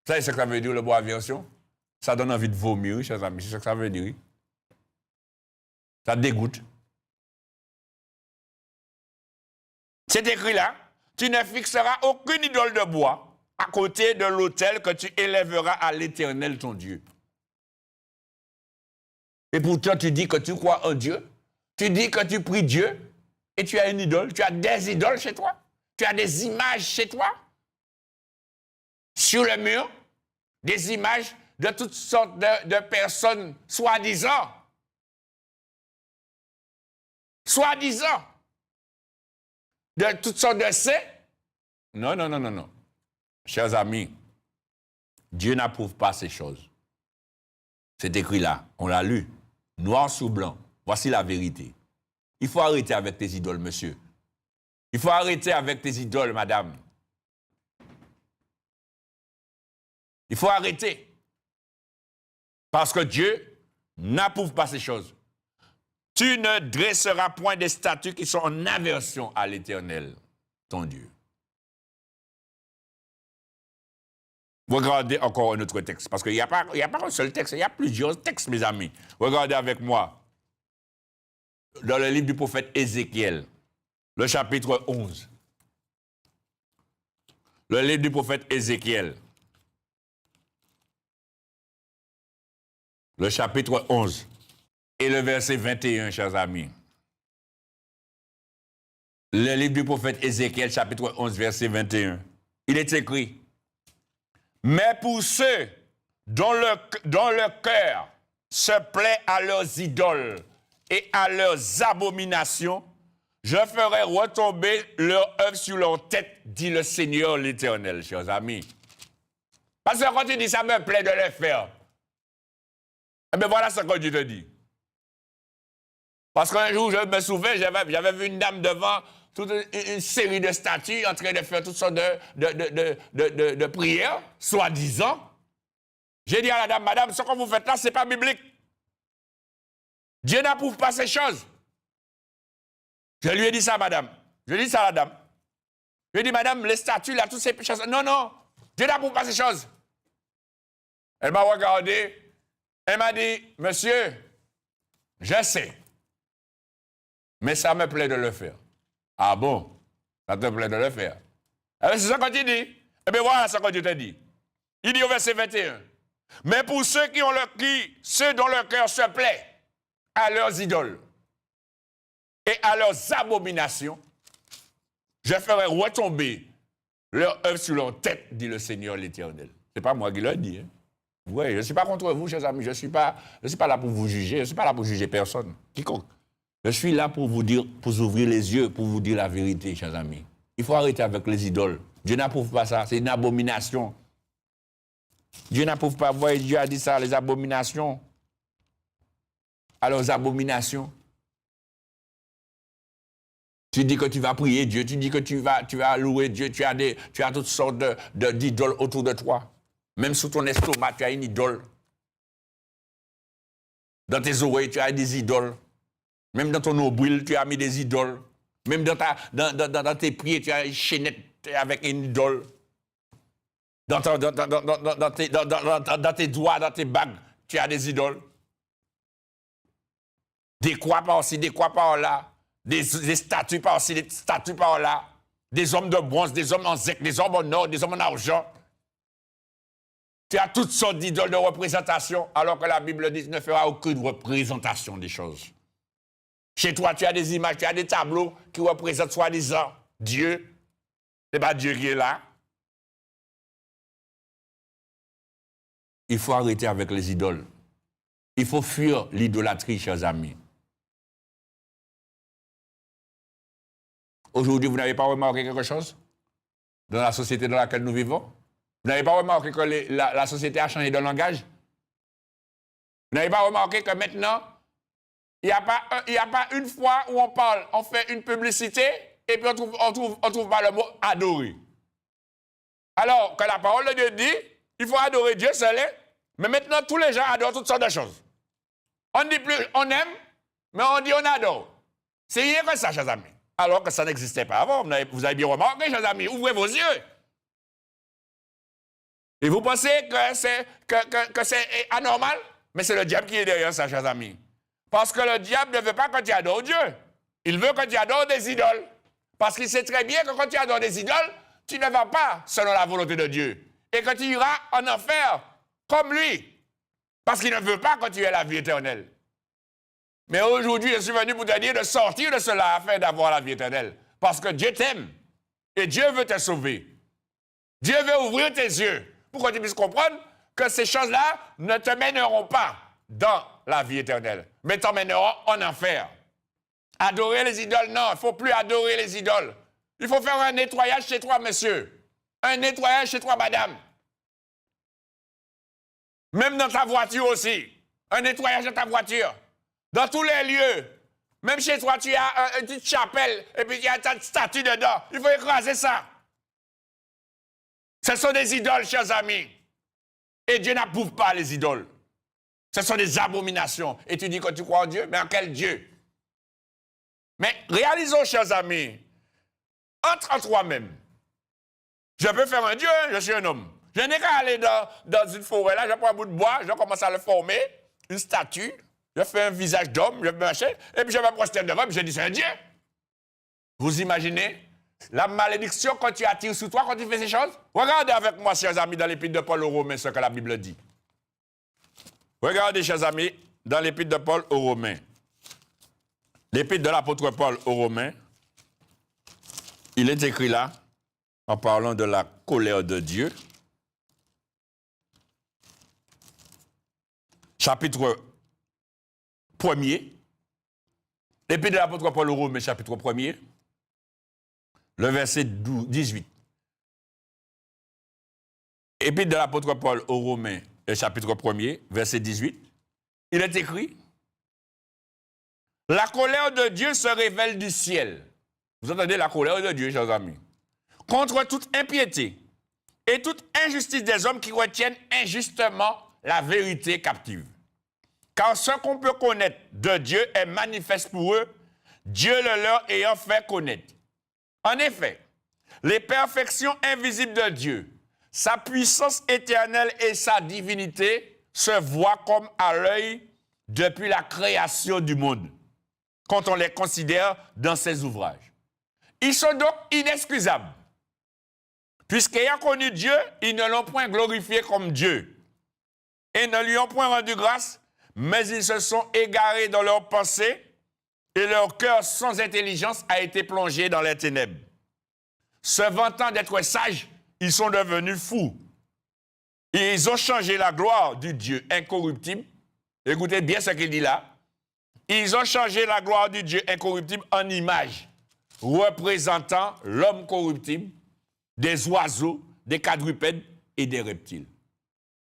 savez ce que ça veut dire, le mot aversion? Ça donne envie de vomir, chers amis, c'est ce que ça veut dire. Ça dégoûte. C'est écrit là, tu ne fixeras aucune idole de bois à côté de l'autel que tu élèveras à l'Éternel, ton Dieu. Et pourtant, tu dis que tu crois en Dieu, tu dis que tu pries Dieu, et tu as une idole, tu as des idoles chez toi, tu as des images chez toi, sur le mur, des images de toutes sortes de personnes, soi-disant, de toutes sortes de saints. Non, non, non, non, non. Chers amis, Dieu n'approuve pas ces choses. C'est écrit là, on l'a lu, noir sur blanc. Voici la vérité. Il faut arrêter avec tes idoles, monsieur. Il faut arrêter avec tes idoles, madame. Il faut arrêter. Parce que Dieu n'approuve pas ces choses. Tu ne dresseras point des statues qui sont en aversion à l'Éternel, ton Dieu. Regardez encore un autre texte, parce qu'il n'y a pas un seul texte, il y a plusieurs textes, mes amis. Regardez avec moi, dans le livre du prophète Ézéchiel, le chapitre 11. Le livre du prophète Ézéchiel, le chapitre 11, et le verset 21, chers amis. Le livre du prophète Ézéchiel, chapitre 11, verset 21. Il est écrit, « Mais pour ceux dont le cœur se plaît à leurs idoles et à leurs abominations, je ferai retomber leur œuvre sur leur tête, dit le Seigneur l'Éternel, chers amis. » Parce que quand tu dis ça me plaît de le faire, eh bien voilà ce que Dieu te dit. Parce qu'un jour, je me souviens, j'avais vu une dame devant toute une série de statues en train de faire toutes sortes de prières, soi-disant. J'ai dit à la dame, madame, ce que vous faites là, ce n'est pas biblique. Dieu n'approuve pas ces choses. Je lui ai dit ça, madame. Je lui ai dit ça à la dame. Je lui ai dit, madame, les statues là, toutes ces choses. Non, non, Dieu n'approuve pas ces choses. Elle m'a regardé. Elle m'a dit, monsieur, je sais. Mais ça me plaît de le faire. Ah bon? Ça te plaît de le faire? Eh bien, c'est ça que tu dis. Eh bien, voilà ce que Dieu te dit. Il dit au verset 21. Mais pour ceux ceux dont le cœur se plaît à leurs idoles et à leurs abominations, je ferai retomber leur œuvre sur leur tête, dit le Seigneur l'Éternel. Ce n'est pas moi qui le dis. Hein. Oui, je ne suis pas contre vous, chers amis. Je ne suis pas là pour vous juger. Je ne suis pas là pour juger personne. Quiconque. Je suis là pour vous dire, pour vous ouvrir les yeux, pour vous dire la vérité, chers amis. Il faut arrêter avec les idoles. Dieu n'approuve pas ça. C'est une abomination. Dieu n'approuve pas. Vous voyez, Dieu a dit ça, les abominations. Alors, abominations. Tu dis que tu vas prier Dieu, tu dis que tu vas louer Dieu, tu as toutes sortes d'idoles autour de toi. Même sous ton estomac, tu as une idole. Dans tes oreilles, tu as des idoles. Même dans ton nombril, tu as mis des idoles. Même dans tes pieds, tu as une chaînette avec une idole. Dans tes doigts, dans tes bagues, tu as des idoles. Des croix par-ci, des croix par-là. Des statues par-ci, des statues par-là. Des hommes de bronze, des hommes en zinc, des hommes en or, des hommes en argent. Tu as toutes sortes d'idoles de représentation, alors que la Bible dit ne fera aucune représentation des choses. Chez toi, tu as des images, tu as des tableaux qui représentent soi-disant Dieu. Ce n'est pas Dieu qui est là. Il faut arrêter avec les idoles. Il faut fuir l'idolâtrie, chers amis. Aujourd'hui, vous n'avez pas remarqué quelque chose dans la société dans laquelle nous vivons? Vous n'avez pas remarqué que la société a changé de langage? Vous n'avez pas remarqué que maintenant, il n'y a pas une fois où on fait une publicité et puis on trouve pas le mot adorer. Alors que la parole de Dieu dit, il faut adorer Dieu seul, mais maintenant tous les gens adorent toutes sortes de choses. On ne dit plus on aime, mais on dit on adore. C'est rien que ça, chers amis. Alors que ça n'existait pas avant. Vous avez bien remarqué, chers amis, ouvrez vos yeux. Et vous pensez que c'est anormal? Mais c'est le diable qui est derrière ça, chers amis. Parce que le diable ne veut pas que tu adores Dieu. Il veut que tu adores des idoles. Parce qu'il sait très bien que quand tu adores des idoles, tu ne vas pas selon la volonté de Dieu. Et que tu iras en enfer comme lui. Parce qu'il ne veut pas que tu aies la vie éternelle. Mais aujourd'hui, je suis venu pour te dire de sortir de cela afin d'avoir la vie éternelle. Parce que Dieu t'aime. Et Dieu veut te sauver. Dieu veut ouvrir tes yeux pour que tu puisses comprendre que ces choses-là ne te mèneront pas dans la vie éternelle, mais t'emmèneront en enfer. Adorer les idoles, non, il ne faut plus adorer les idoles. Il faut faire un nettoyage chez toi, monsieur. Un nettoyage chez toi, madame. Même dans ta voiture aussi. Un nettoyage dans ta voiture. Dans tous les lieux. Même chez toi, tu as une petite chapelle et puis il y a ta statue dedans. Il faut écraser ça. Ce sont des idoles, chers amis. Et Dieu n'approuve pas les idoles. Ce sont des abominations. Et tu dis que tu crois en Dieu, mais en quel Dieu? Mais réalisons, chers amis, entre toi-même. Je peux faire un Dieu, je suis un homme. Je n'ai qu'à aller dans une forêt, là, je prends un bout de bois, je commence à le former, une statue, je fais un visage d'homme, je me machine, et puis je me prosterne devant, et je dis c'est un Dieu. Vous imaginez la malédiction quand tu attires sur toi quand tu fais ces choses? Regardez avec moi, chers amis, dans l'épître de Paul aux Romains, ce que la Bible dit. Regardez, chers amis, dans l'épître de Paul aux Romains. L'épître de l'apôtre Paul aux Romains, il est écrit là, en parlant de la colère de Dieu. Chapitre 1er. L'épître de l'apôtre Paul aux Romains, chapitre 1er. Le verset 18. Épître de l'apôtre Paul aux Romains, le chapitre 1er, verset 18. Il est écrit: la colère de Dieu se révèle du ciel. Vous entendez la colère de Dieu, chers amis? Contre toute impiété et toute injustice des hommes qui retiennent injustement la vérité captive. Car ce qu'on peut connaître de Dieu est manifeste pour eux, Dieu le leur ayant fait connaître. En effet, les perfections invisibles de Dieu, sa puissance éternelle et sa divinité se voient comme à l'œil depuis la création du monde, quand on les considère dans ses ouvrages. Ils sont donc inexcusables, puisqu'ayant connu Dieu, ils ne l'ont point glorifié comme Dieu, et ne lui ont point rendu grâce, mais ils se sont égarés dans leurs pensées, et leur cœur sans intelligence a été plongé dans les ténèbres. Se vantant d'être sages, ils sont devenus fous. Et ils ont changé la gloire du Dieu incorruptible. Écoutez bien ce qu'il dit là. Ils ont changé la gloire du Dieu incorruptible en image, représentant l'homme corruptible, des oiseaux, des quadrupèdes et des reptiles.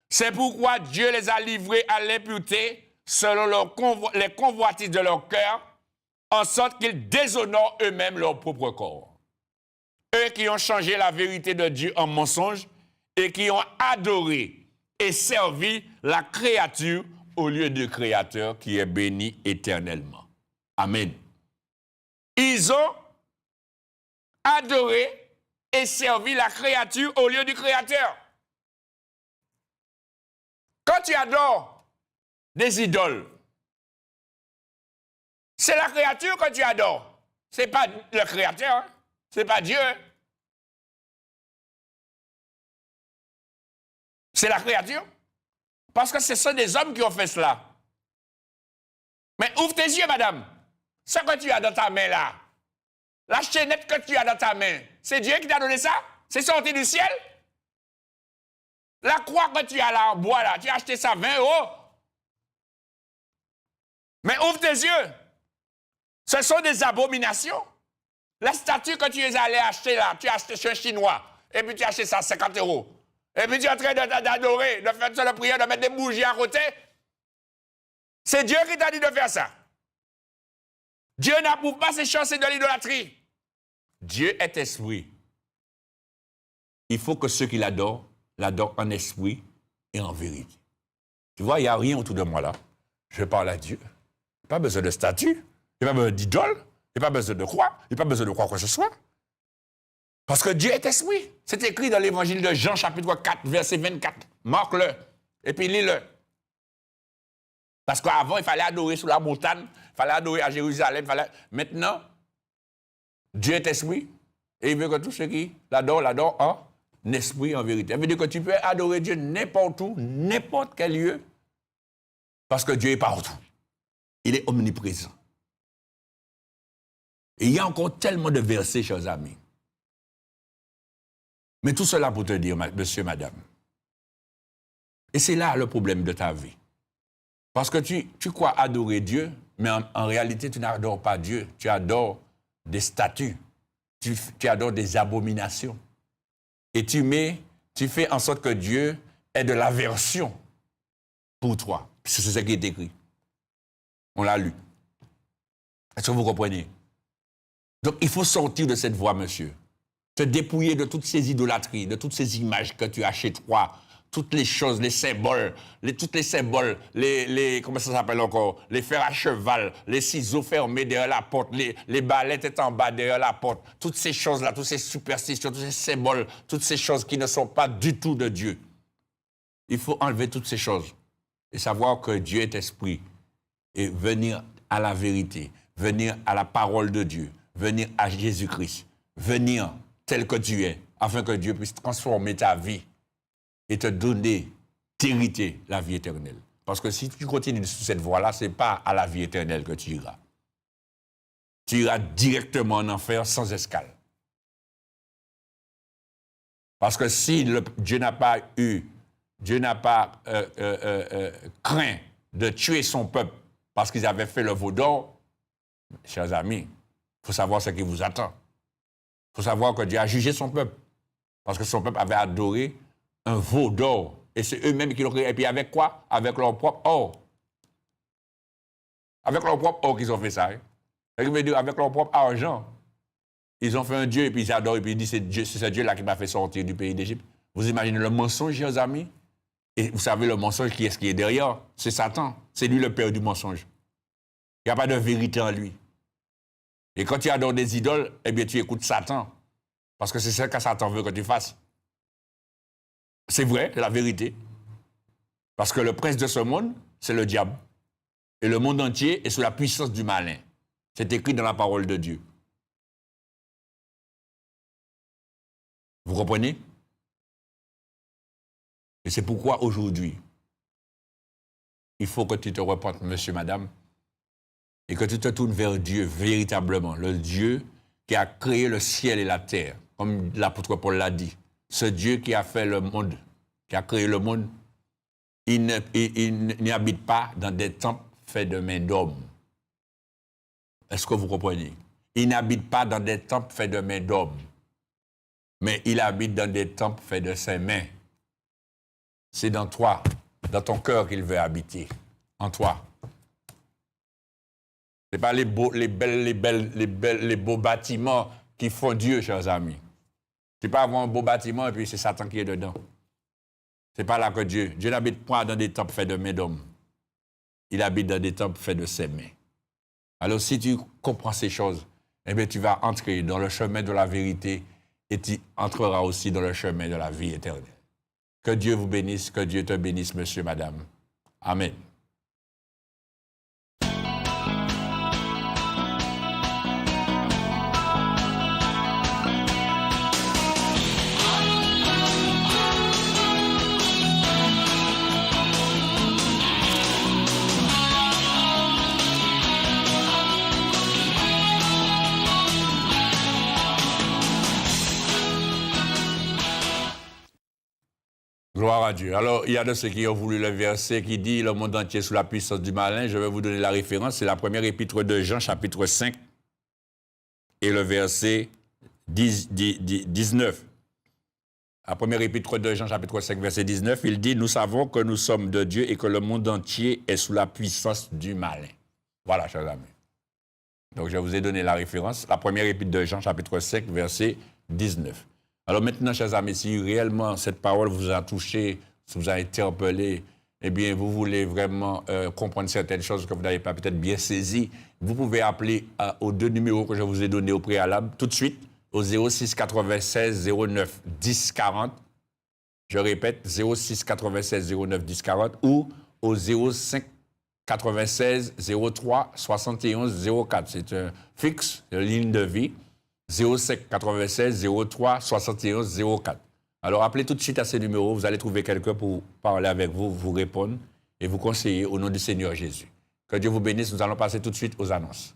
C'est pourquoi Dieu les a livrés à l'impureté selon les convoitises de leur cœur, en sorte qu'ils déshonorent eux-mêmes leur propre corps. Eux qui ont changé la vérité de Dieu en mensonge et qui ont adoré et servi la créature au lieu du Créateur qui est béni éternellement. Amen. Ils ont adoré et servi la créature au lieu du Créateur. Quand tu adores des idoles, c'est la créature que tu adores. Ce n'est pas le Créateur, hein? Ce n'est pas Dieu. Hein? C'est la créature. Parce que ce sont des hommes qui ont fait cela. Mais ouvre tes yeux, madame. Ce que tu as dans ta main là, la chaînette que tu as dans ta main, c'est Dieu qui t'a donné ça? C'est sorti du ciel? La croix que tu as là en bois là, tu as acheté ça 20 €. Mais ouvre tes yeux. Ce sont des abominations. La statue que tu es allé acheter là, tu as acheté chez un Chinois, et puis tu as acheté ça 50 €. Et puis tu es en train d'adorer, de faire la prière, de mettre des bougies à côté. C'est Dieu qui t'a dit de faire ça. Dieu n'approuve pas ces choses, c'est de l'idolâtrie. Dieu est esprit. Il faut que ceux qui l'adorent en esprit et en vérité. Tu vois, il n'y a rien autour de moi là. Je parle à Dieu. Il n'y a pas besoin de statue, il n'y a pas besoin d'idole, il n'y a pas besoin de croix, il n'y a pas besoin de quoi que ce soit. Parce que Dieu est esprit. C'est écrit dans l'évangile de Jean, chapitre 4, verset 24. Marque-le. Et puis lis-le. Parce qu'avant, il fallait adorer sous la montagne, il fallait adorer à Jérusalem. Maintenant, Dieu est esprit. Et il veut que tous ceux qui l'adorent en esprit, en vérité. Ça veut dire que tu peux adorer Dieu n'importe où, n'importe quel lieu. Parce que Dieu est partout. Il est omniprésent. Et il y a encore tellement de versets, chers amis. Mais tout cela pour te dire, monsieur, madame. Et c'est là le problème de ta vie. Parce que tu crois adorer Dieu, mais en réalité, tu n'adores pas Dieu. Tu adores des statues. Tu adores des abominations. Et tu fais en sorte que Dieu ait de l'aversion pour toi. C'est ce qui est écrit. On l'a lu. Est-ce que vous comprenez? Donc, il faut sortir de cette voie, monsieur. Te dépouiller de toutes ces idolâtries, de toutes ces images que tu as chez toi, toutes les choses, les symboles, tous les symboles, comment ça s'appelle encore, les fers à cheval, les ciseaux fermés derrière la porte, les ballettes étant en bas derrière la porte, toutes ces choses-là, toutes ces superstitions, tous ces symboles, toutes ces choses qui ne sont pas du tout de Dieu. Il faut enlever toutes ces choses et savoir que Dieu est esprit et venir à la vérité, venir à la parole de Dieu, venir à Jésus-Christ, venir tel que tu es, afin que Dieu puisse transformer ta vie et te donner, t'hériter la vie éternelle. Parce que si tu continues sur cette voie-là, ce n'est pas à la vie éternelle que tu iras. Tu iras directement en enfer sans escale. Parce que si Dieu n'a pas craint de tuer son peuple parce qu'ils avaient fait le veau d'or, chers amis, il faut savoir ce qui vous attend. Il faut savoir que Dieu a jugé son peuple. Parce que son peuple avait adoré un veau d'or. Et c'est eux-mêmes qui l'ont créé. Et puis avec quoi? Avec leur propre or. Avec leur propre or qu'ils ont fait ça. Hein? Ça veut dire avec leur propre argent. Ils ont fait un Dieu et puis ils adorent. Et puis ils disent c'est ce Dieu-là qui m'a fait sortir du pays d'Égypte. Vous imaginez le mensonge, chers amis? Et vous savez le mensonge, qui est derrière? C'est Satan. C'est lui le père du mensonge. Il n'y a pas de vérité en lui. Et quand tu adores des idoles, eh bien, tu écoutes Satan. Parce que c'est ce que Satan veut que tu fasses. C'est vrai, c'est la vérité. Parce que le prince de ce monde, c'est le diable. Et le monde entier est sous la puissance du malin. C'est écrit dans la parole de Dieu. Vous comprenez? Et c'est pourquoi aujourd'hui, il faut que tu te repentes, monsieur, madame, et que tu te tournes vers Dieu véritablement, le Dieu qui a créé le ciel et la terre, comme l'apôtre Paul l'a dit. Ce Dieu qui a fait le monde, qui a créé le monde, il n'y habite pas dans des temples faits de mains d'hommes. Est-ce que vous comprenez? Il n'habite pas dans des temples faits de mains d'hommes, mais il habite dans des temples faits de ses mains. C'est dans toi, dans ton cœur qu'il veut habiter, en toi. Ce n'est pas les beaux bâtiments qui font Dieu, chers amis. Tu peux avoir un beau bâtiment et puis c'est Satan qui est dedans. Ce n'est pas là que Dieu n'habite pas dans des temples faits de mains d'hommes. Il habite dans des temples faits de ses mains. Alors si tu comprends ces choses, eh bien tu vas entrer dans le chemin de la vérité et tu entreras aussi dans le chemin de la vie éternelle. Que Dieu vous bénisse, que Dieu te bénisse, monsieur, madame. Amen. Gloire à Dieu. Alors, il y a de ceux qui ont voulu le verset qui dit « Le monde entier est sous la puissance du malin ». Je vais vous donner la référence. C'est la première épître de Jean, chapitre 5, et le verset 19. La première épître de Jean, chapitre 5, verset 19, il dit « Nous savons que nous sommes de Dieu et que le monde entier est sous la puissance du malin ». Voilà, chers amis. Donc, je vous ai donné la référence. La première épître de Jean, chapitre 5, verset 19. Alors maintenant, chers amis, si réellement cette parole vous a touché, vous a interpellé, eh bien, vous voulez vraiment comprendre certaines choses que vous n'avez pas peut-être bien saisies, vous pouvez appeler aux 2 numéros que je vous ai donnés au préalable tout de suite, au 06 96 09 10 40. Je répète, 06 96 09 10 40 ou au 05 96 03 71 04. C'est un fixe, une ligne de vie. 05 96 03 71 04. Alors, appelez tout de suite à ces numéros. Vous allez trouver quelqu'un pour parler avec vous, vous répondre et vous conseiller au nom du Seigneur Jésus. Que Dieu vous bénisse. Nous allons passer tout de suite aux annonces.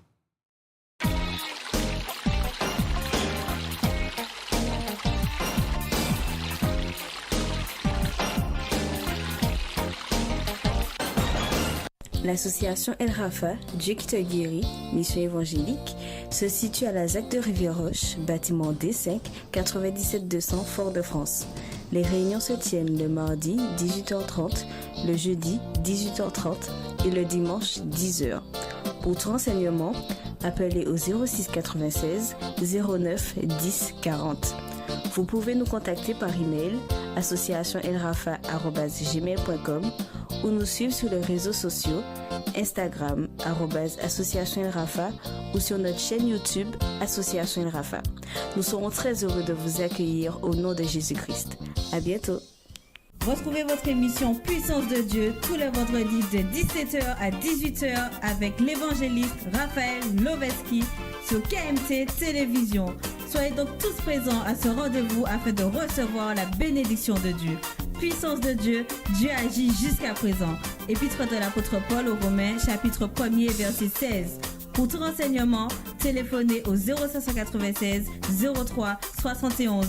L'association El Rafa, Dieu qui te guérit, mission évangélique, se situe à la ZAC de Rivière-Roche, bâtiment D5, 97 200 Fort-de-France. Les réunions se tiennent le mardi 18h30, le jeudi 18h30 et le dimanche 10h. Pour tout renseignement, appelez au 06 96 09 10 40. Vous pouvez nous contacter par email associationelrafa@gmail.com ou nous suivre sur les réseaux sociaux Instagram @associationelrafa ou sur notre chaîne YouTube Association El Rafa. Nous serons très heureux de vous accueillir au nom de Jésus-Christ. À bientôt. Retrouvez votre émission Puissance de Dieu tous les vendredis de 17h à 18h avec l'évangéliste Raphaël Loveski sur KMT Télévision. Soyez donc tous présents à ce rendez-vous afin de recevoir la bénédiction de Dieu. Puissance de Dieu, Dieu agit jusqu'à présent. Épître de l'apôtre Paul aux Romains, chapitre 1er, verset 16. Pour tout renseignement, téléphonez au 0596 03 71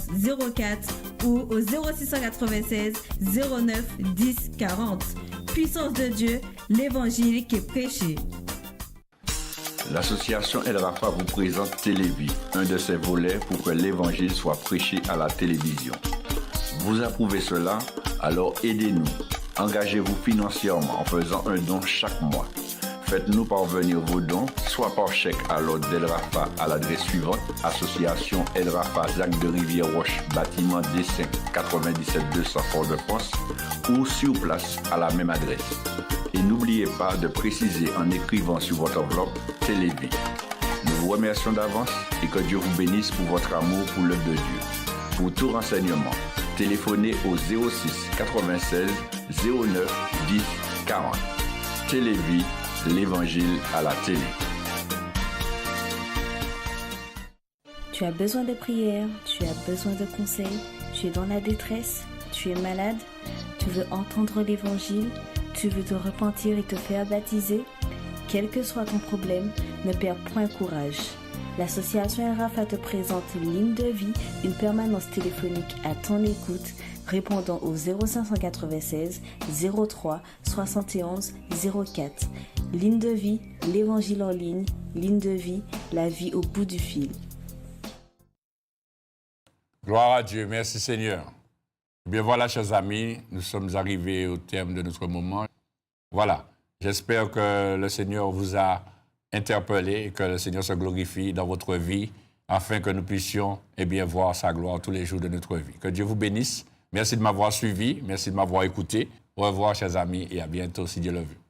04 ou au 0696 09 10 40. Puissance de Dieu, l'évangile qui est prêché. L'association El Rafa vous présente Télévie, un de ses volets pour que l'évangile soit prêché à la télévision. Vous approuvez cela? Alors aidez-nous. Engagez-vous financièrement en faisant un don chaque mois. Faites-nous parvenir vos dons, soit par chèque à l'ordre d'El Rafa à l'adresse suivante, Association El Rafa, ZAC de Rivière-Roche, bâtiment D5, 97 200 Fort-de-France, ou sur place à la même adresse. Et n'oubliez pas de préciser en écrivant sur votre enveloppe Télévie. Nous vous remercions d'avance et que Dieu vous bénisse pour votre amour pour l'œuvre de Dieu. Pour tout renseignement, téléphonez au 06 96 09 10 40. Télévie, l'évangile à la télé. Tu as besoin de prière, tu as besoin de conseils, tu es dans la détresse, tu es malade, tu veux entendre l'évangile, tu veux te repentir et te faire baptiser. Quel que soit ton problème, ne perds point courage. L'association El Rafa te présente Ligne de vie, une permanence téléphonique à ton écoute, répondant au 0596 03 71 04. Ligne de vie, l'évangile en ligne, ligne de vie, la vie au bout du fil. Gloire à Dieu, merci Seigneur. Bien voilà, chers amis, nous sommes arrivés au terme de notre moment. Voilà, j'espère que le Seigneur vous a interpellé et que le Seigneur se glorifie dans votre vie afin que nous puissions voir sa gloire tous les jours de notre vie. Que Dieu vous bénisse. Merci de m'avoir suivi, merci de m'avoir écouté. Au revoir, chers amis, et à bientôt si Dieu le veut.